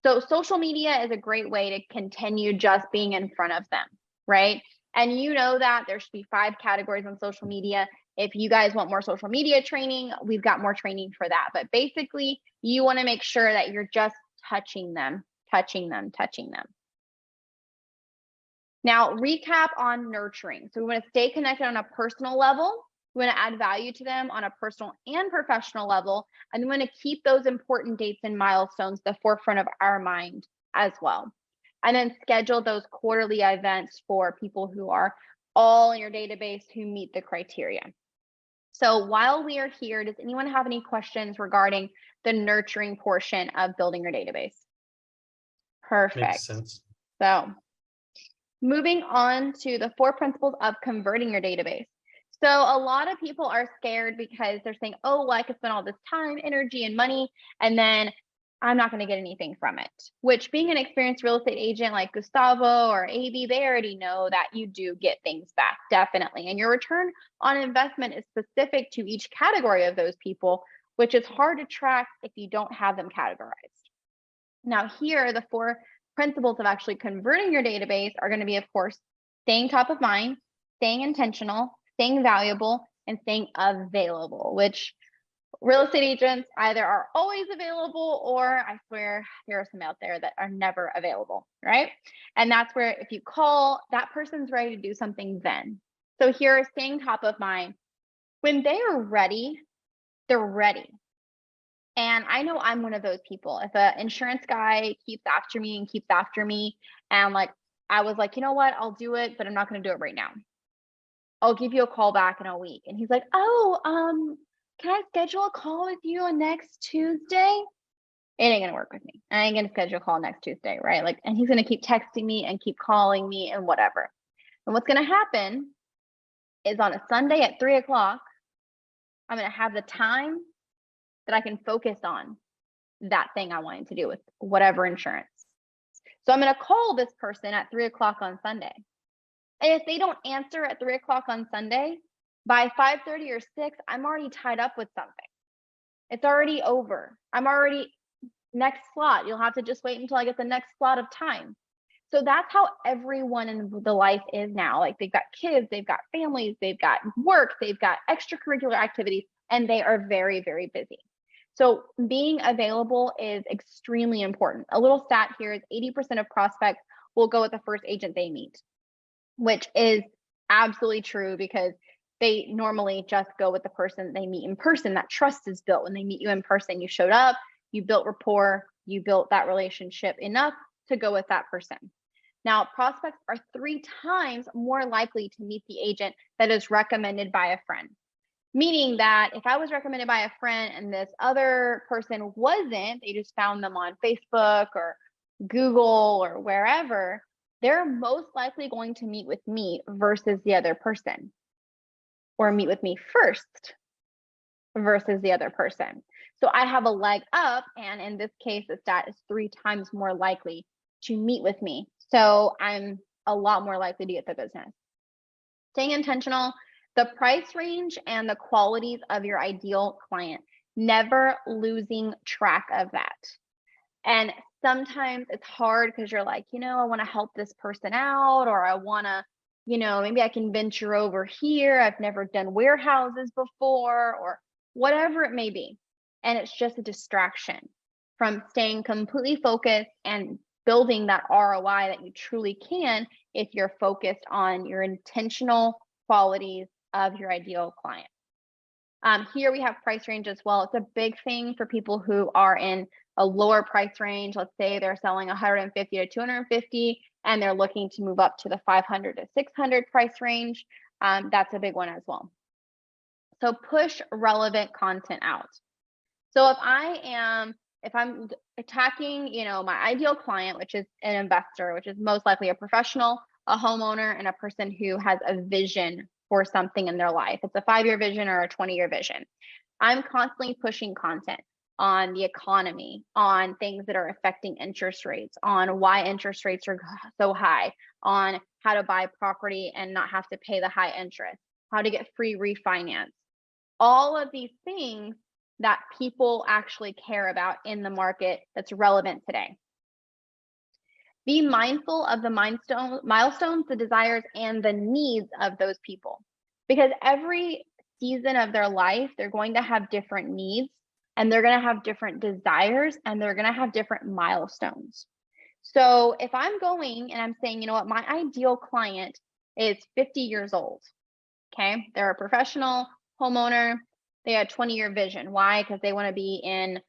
So social media is a great way to continue just being in front of them, right? And you know that there should be 5 categories on social media. If you guys want more social media training, we've got more training for that. But basically, you want to make sure that you're just touching them, touching them, touching them. Now, recap on nurturing. So we want to stay connected on a personal level. We want to add value to them on a personal and professional level. And we want to keep those important dates and milestones at the forefront of our mind as well. And then schedule those quarterly events for people who are all in your database who meet the criteria. So while we are here, does anyone have any questions regarding the nurturing portion of building your database? Perfect. Makes sense. So moving on to the 4 principles of converting your database. So a lot of people are scared because they're saying, oh, well, I could spend all this time, energy, and money, and then I'm not going to get anything from it. Which, being an experienced real estate agent like Gustavo or AB, they already know that you do get things back, definitely. And your return on investment is specific to each category of those people, which is hard to track if you don't have them categorized. Now, here, the 4 principles of actually converting your database are going to be, of course, staying top of mind, staying intentional, staying valuable, and staying available, which real estate agents either are always available, or I swear there are some out there that are never available, right? And that's where if you call, that person's ready to do something then. So here, staying top of mind. When they are ready, they're ready. And I know I'm one of those people. If an insurance guy keeps after me, and like, I was like, you know what, I'll do it, but I'm not going to do it right now. I'll give you a call back in a week. And he's like, oh, can I schedule a call with you on next Tuesday? It ain't gonna work with me. I ain't gonna schedule a call next Tuesday, right? Like, and he's gonna keep texting me and keep calling me and whatever. And what's gonna happen is on a Sunday at 3 o'clock, I'm gonna have the time that I can focus on that thing I wanted to do with whatever insurance. So I'm gonna call this person at 3 o'clock on Sunday. And if they don't answer at 3 o'clock on Sunday, by 5:30 or 6, I'm already tied up with something. It's already over. I'm already next slot. You'll have to just wait until I get the next slot of time. So that's how everyone in the life is now. Like, they've got kids, they've got families, they've got work, they've got extracurricular activities, and they are very, very busy. So being available is extremely important. A little stat here is 80% of prospects will go with the first agent they meet, which is absolutely true, because they normally just go with the person they meet in person. That trust is built when they meet you in person. You showed up, you built rapport, you built that relationship enough to go with that person. Now, prospects are 3 times more likely to meet the agent that is recommended by a friend. Meaning that if I was recommended by a friend and this other person wasn't, they just found them on Facebook or Google or wherever, they're most likely going to meet with me versus the other person, or meet with me first versus the other person. So I have a leg up, and in this case, the stat is 3 times more likely to meet with me. So I'm a lot more likely to get the business. Staying intentional, the price range and the qualities of your ideal client, never losing track of that. And sometimes it's hard because you're like, I want to help this person out, or I want to, maybe I can venture over here. I've never done warehouses before, or whatever it may be. And it's just a distraction from staying completely focused and building that ROI that you truly can if you're focused on your intentional qualities of your ideal client. Here we have price range as well. It's a big thing for people who are in a lower price range. Let's say they're selling 150 to 250 and they're looking to move up to the 500 to 600 price range. That's a big one as well. So push relevant content out. So if I'm attacking, my ideal client, which is an investor, which is most likely a professional, a homeowner, and a person who has a vision for something in their life. It's a 5-year vision or a 20-year vision. I'm constantly pushing content on the economy, on things that are affecting interest rates, on why interest rates are so high, on how to buy property and not have to pay the high interest, how to get free refinance. All of these things that people actually care about in the market that's relevant today. Be mindful of the milestones, the desires, and the needs of those people. Because every season of their life, they're going to have different needs, and they're going to have different desires, and they're going to have different milestones. So if I'm going and I'm saying, you know what, my ideal client is 50 years old. Okay. They're a professional homeowner. They have 20-year vision. Why? Because they want to be in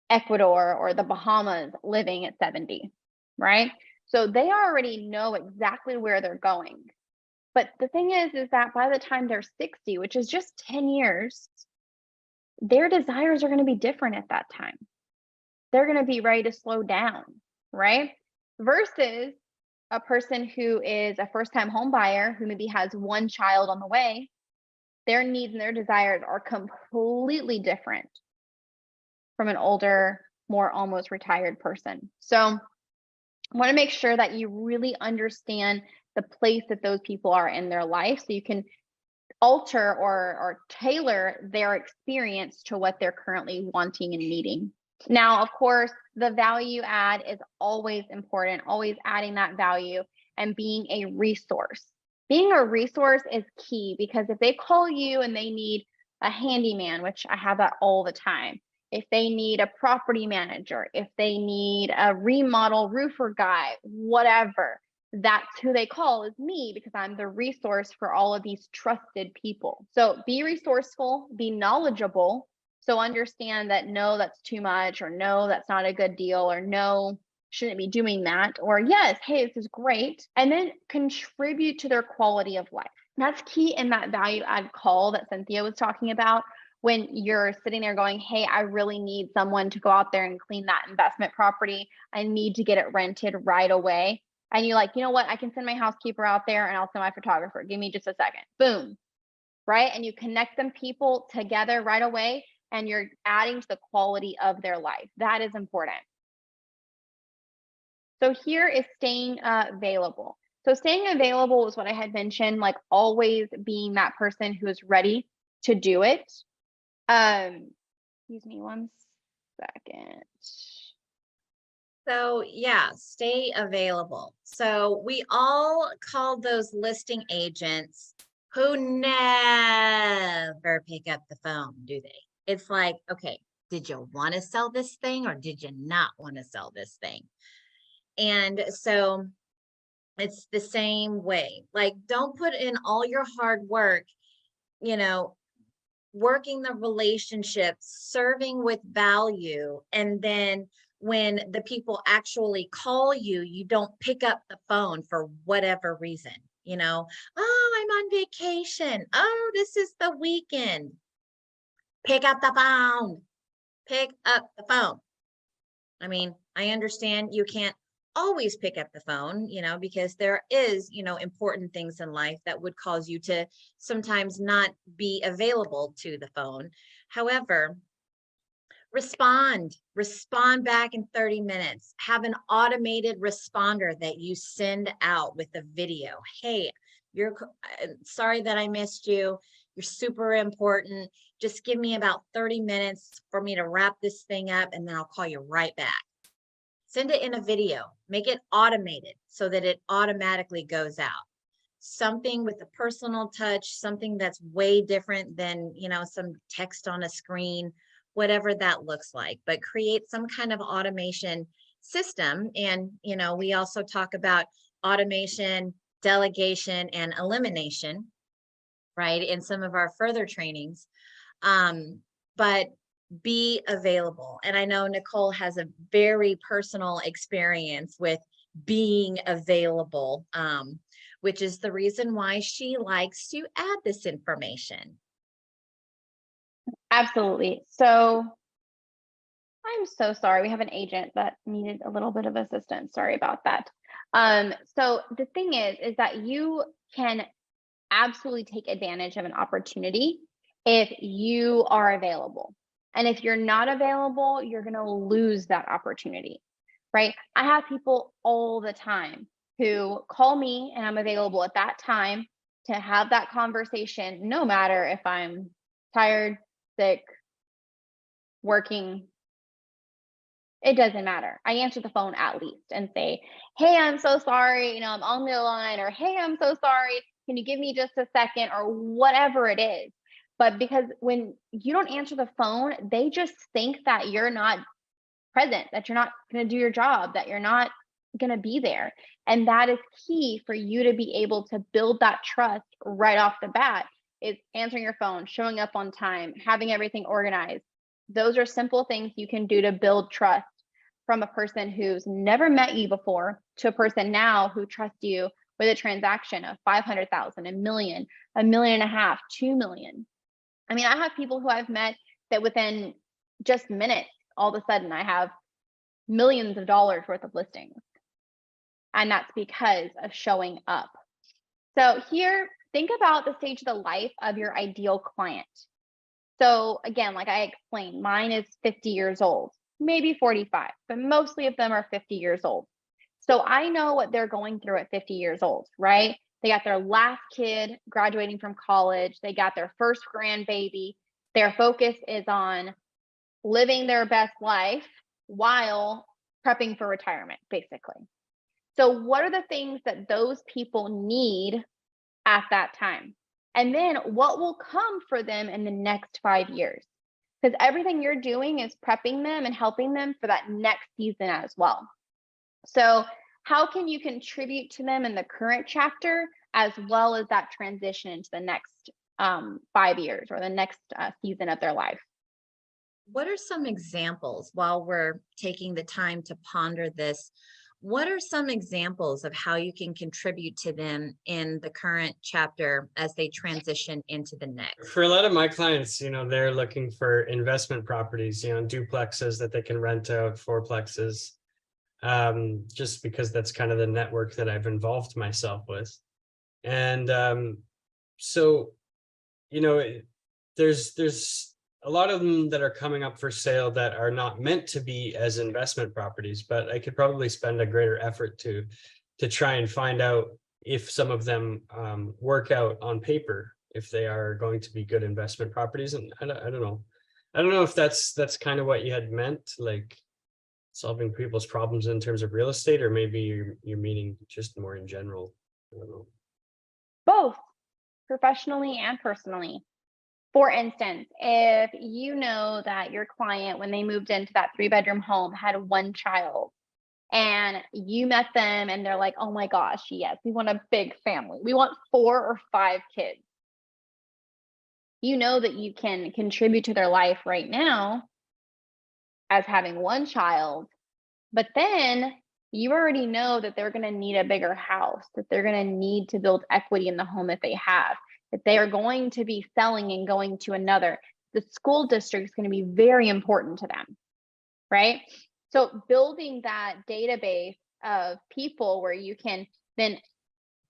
Ecuador or the Bahamas living at 70, right? So they already know exactly where they're going. But the thing is that by the time they're 60, which is just 10 years, their desires are going to be different at that time. They're going to be ready to slow down, right? Versus a person who is a first-time home buyer who maybe has one child on the way, their needs and their desires are completely different from an older, more almost retired person. So I want to make sure that you really understand the place that those people are in their life so you can alter or tailor their experience to what they're currently wanting and needing. Now, of course, the value add is always important, always adding that value and being a resource. Being a resource is key because if they call you and they need a handyman, which I have that all the time, if they need a property manager, if they need a remodel roofer guy, whatever, that's who they call is me because I'm the resource for all of these trusted people. So be resourceful, be knowledgeable. So understand that no, that's too much, or no, that's not a good deal, or no, shouldn't be doing that, or yes, hey, this is great. And then contribute to their quality of life. That's key in that value add call that Cynthia was talking about. When you're sitting there going, hey, I really need someone to go out there and clean that investment property. I need to get it rented right away. And you're like, you know what? I can send my housekeeper out there and I'll send my photographer. Give me just a second. Boom. Right. And you connect them people together right away and you're adding to the quality of their life. That is important. So here is staying available. So staying available is what I had mentioned, like always being that person who is ready to do it. Excuse me one second. So yeah, stay available. So we all call those listing agents who never pick up the phone, do they? It's like, okay, did you want to sell this thing or did you not want to sell this thing? And so it's the same way. Like, don't put in all your hard work, you know, working the relationship, serving with value, and then when the people actually call you, you don't pick up the phone for whatever reason. Oh, I'm on vacation. Oh, this is the weekend. Pick up the phone. Pick up the phone. I mean, I understand you can't always pick up the phone, because there is, important things in life that would cause you to sometimes not be available to the phone. However, respond back in 30 minutes. Have an automated responder that you send out with a video. Hey, you're sorry that I missed you. You're super important. Just give me about 30 minutes for me to wrap this thing up and then I'll call you right back. Send it in a video, make it automated so that it automatically goes out. Something with a personal touch, something that's way different than, some text on a screen, whatever that looks like, but create some kind of automation system. And, we also talk about automation, delegation, and elimination, right, in some of our further trainings. But be available. And I know Nicole has a very personal experience with being available, which is the reason why she likes to add this information. Absolutely. So I'm so sorry. We have an agent that needed a little bit of assistance. Sorry about that. So the thing is that you can absolutely take advantage of an opportunity if you are available. And if you're not available, you're going to lose that opportunity, right? I have people all the time who call me and I'm available at that time to have that conversation, no matter if I'm tired, sick, working, It doesn't matter. I answer the phone at least and say, "Hey, I'm so sorry, I'm on the line," or "Hey, I'm so sorry. Can you give me just a second?" or whatever it is. But because when you don't answer the phone, they just think that you're not present, that you're not going to do your job, that you're not going to be there. And that is key for you to be able to build that trust right off the bat, is answering your phone, showing up on time, having everything organized. Those are simple things you can do to build trust from a person who's never met you before to a person now who trusts you with a transaction of 500,000, a million, a million and a half, 2 million. I mean, I have people who I've met that within just minutes, all of a sudden I have millions of dollars worth of listings. And that's because of showing up. So here, think about the stage of the life of your ideal client. So again, like I explained, mine is 50 years old, maybe 45, but mostly of them are 50 years old. So I know what they're going through at 50 years old, right? They got their last kid graduating from college. They got their first grandbaby. Their focus is on living their best life while prepping for retirement, basically. So what are the things that those people need at that time? And then what will come for them in the next 5 years? Because everything you're doing is prepping them and helping them for that next season as well. So how can you contribute to them in the current chapter as well as that transition into the next 5 years or the next season of their life? What are some examples while we're taking the time to ponder this? What are some examples of how you can contribute to them in the current chapter as they transition into the next? For a lot of my clients, they're looking for investment properties, duplexes that they can rent out, fourplexes, just because that's kind of the network that I've involved myself with. And so, there's a lot of them that are coming up for sale that are not meant to be as investment properties, but I could probably spend a greater effort to try and find out if some of them work out on paper, if they are going to be good investment properties. And I don't know. I don't know if that's kind of what you had meant, like solving people's problems in terms of real estate, or maybe you're meaning just more in general. I don't know. Both professionally and personally. For instance, if you know that your client, when they moved into that 3-bedroom home, had one child, and you met them and they're like, "Oh my gosh, yes, we want a big family. We want 4 or 5 kids." You know that you can contribute to their life right now as having one child, but then you already know that they're going to need a bigger house, that they're going to need to build equity in the home that they have, that they are going to be selling and going to another. The school district is going to be very important to them, right? So building that database of people where you can then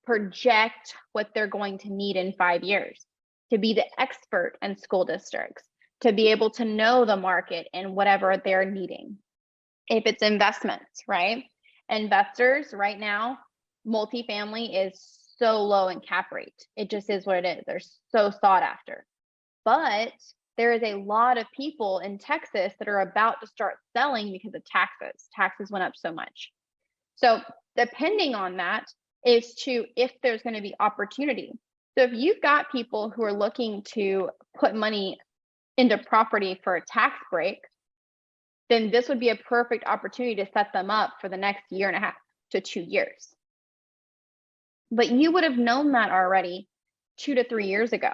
project what they're going to need in 5 years, to be the expert in school districts, to be able to know the market and whatever they're needing. If it's investments, right? Investors right now, multifamily is so low in cap rate. It just is what it is. They're so sought after. But there is a lot of people in Texas that are about to start selling because of taxes. Taxes went up so much. So depending on that is to if there's going to be opportunity. So if you've got people who are looking to put money into property for a tax break, then this would be a perfect opportunity to set them up for the next 1.5 to 2 years. But you would have known that already 2 to 3 years ago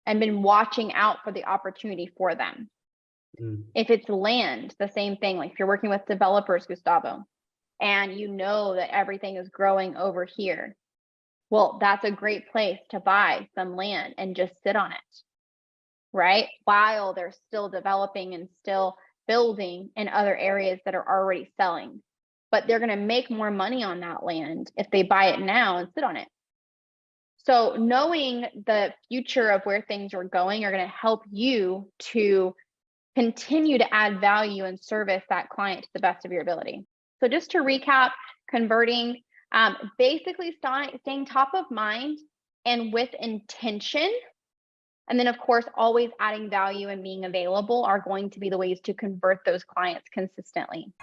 and been watching out for the opportunity for them. If it's land, the same thing. Like if you're working with developers, Gustavo, and you know that everything is growing over here, well, that's a great place to buy some land and just sit on it, right? While they're still developing and still building in other areas that are already selling. But they're going to make more money on that land if they buy it now and sit on it. So knowing the future of where things are going are going to help you to continue to add value and service that client to the best of your ability. So just to recap, converting, basically staying top of mind and with intention And then, of course, always adding value and being available are going to be the ways to convert those clients consistently.